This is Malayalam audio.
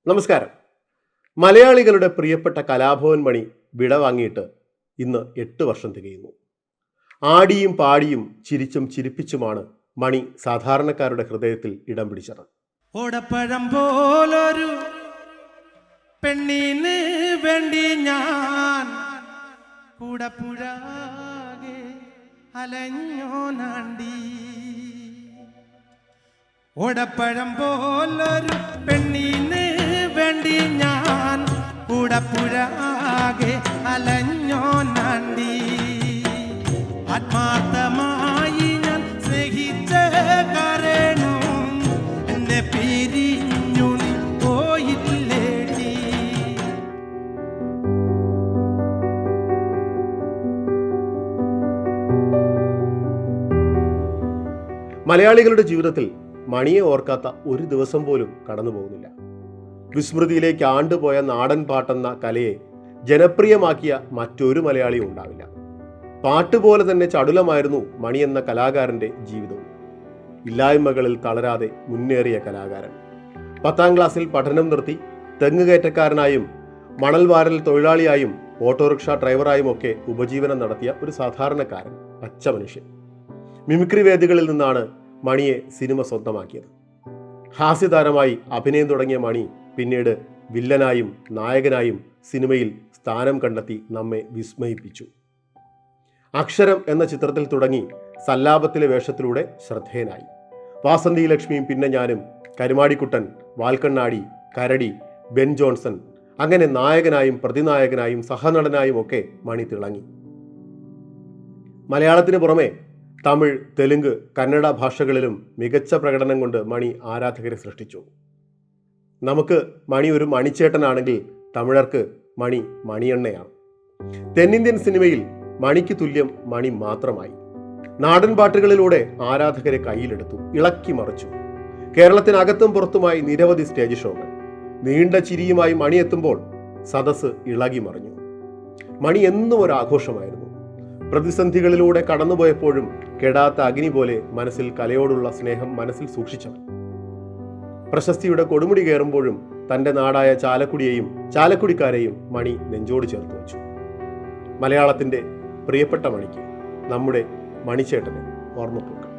നമസ്കാരം. മലയാളികളുടെ പ്രിയപ്പെട്ട കലാഭവൻ മണി വിട വാങ്ങിയിട്ട് ഇന്ന് 8 വർഷം തികയുന്നു. ആടിയും പാടിയും ചിരിച്ചും ചിരിപ്പിച്ചുമാണ് മണി സാധാരണക്കാരുടെ ഹൃദയത്തിൽ ഇടം പിടിച്ചത്. ഓടപ്പഴം പോലൊരു പെണ്ണിന് വേണ്ടി ഞാൻ കൂടപ്പുഴാകെ അലഞ്ഞോനാണ്ടി. ഓടപ്പഴം പോലൊരു പെണ്ണിന് വേണ്ടി ഞാൻ കൂടപ്പുഴാകെ അലഞ്ഞോനാണ്ടി. ആത്മാർത്ഥമായി ഞാൻ സ്നേഹിച്ച കാരണം എന്നെ പിരിഞ്ഞു നീ പോയില്ലേടി. മലയാളികളുടെ ജീവിതത്തിൽ മണിയെ ഓർക്കാത്ത ഒരു ദിവസം പോലും കടന്നു പോകുന്നില്ല. വിസ്മൃതിയിലേക്ക് ആണ്ടുപോയ നാടൻ പാട്ടെന്ന കലയെ ജനപ്രിയമാക്കിയ മറ്റൊരു മലയാളിയും ഉണ്ടാവില്ല. പാട്ടുപോലെ തന്നെ ചടുലമായിരുന്നു മണി എന്ന കലാകാരന്റെ ജീവിതവും. ഇല്ലായ്മകളിൽ തളരാതെ മുന്നേറിയ കലാകാരൻ. 10ാം ക്ലാസ്സിൽ പഠനം നിർത്തി തെങ്ങുകയറ്റക്കാരനായും മണൽ വാരൽ തൊഴിലാളിയായും ഓട്ടോറിക്ഷ ഡ്രൈവറായും ഒക്കെ ഉപജീവനം നടത്തിയ ഒരു സാധാരണക്കാരൻ, പച്ച മനുഷ്യൻ. മിമിക്രി വേദികളിൽ നിന്നാണ് മണിയെ സിനിമ സ്വന്തമാക്കിയത്. ഹാസ്യതാരമായി അഭിനയം തുടങ്ങിയ മണി പിന്നീട് വില്ലനായും നായകനായും സിനിമയിൽ സ്ഥാനം കണ്ടെത്തി നമ്മെ വിസ്മയിപ്പിച്ചു. അക്ഷരം എന്ന ചിത്രത്തിൽ തുടങ്ങി സല്ലാപത്തിലെ വേഷത്തിലൂടെ ശ്രദ്ധേയനായി. വാസന്തി ലക്ഷ്മിയും പിന്നെ ഞാനും, കരുമാടിക്കുട്ടൻ, വാൽക്കണ്ണാടി, കരടി, ബെൻ ജോൺസൺ, അങ്ങനെ നായകനായും പ്രതിനായകനായും സഹനടനായും ഒക്കെ മണി തിളങ്ങി. മലയാളത്തിന് പുറമെ തമിഴ്, തെലുങ്ക്, കന്നഡ ഭാഷകളിലും മികച്ച പ്രകടനം കൊണ്ട് മണി ആരാധകരെ സൃഷ്ടിച്ചു. നമുക്ക് മണി ഒരു മണിച്ചേട്ടനാണെങ്കിൽ തമിഴർക്ക് മണി മണിയണ്ണയാണ്. തെന്നിന്ത്യൻ സിനിമയിൽ മണിക്ക് തുല്യം മണി മാത്രമായി. നാടൻ പാട്ടുകളിലൂടെ ആരാധകരെ കയ്യിലെടുത്തു, ഇളക്കി മറിച്ചു. കേരളത്തിനകത്തും പുറത്തുമായി നിരവധി സ്റ്റേജ് ഷോകൾ. നീണ്ട ചിരിയുമായി മണി എത്തുമ്പോൾ സദസ്സ് ഇളകി മറിഞ്ഞു. മണി എന്നും ഒരു ആഘോഷമായിരുന്നു. പ്രതിസന്ധികളിലൂടെ കടന്നുപോയപ്പോഴും കെടാത്ത അഗ്നി പോലെ മനസ്സിൽ കലയോടുള്ള സ്നേഹം മനസ്സിൽ സൂക്ഷിച്ചവൻ. പ്രശസ്തിയുടെ കൊടുമുടി കയറുമ്പോഴും തൻ്റെ നാടായ ചാലക്കുടിയെയും ചാലക്കുടിക്കാരെയും മണി നെഞ്ചോട് ചേർത്ത് വെച്ചു. മലയാളത്തിൻ്റെ പ്രിയപ്പെട്ട മണിക്ക് നമ്മുടെ മണിച്ചേട്ടനെ ഓർമ്മപ്പൂക്കൾ.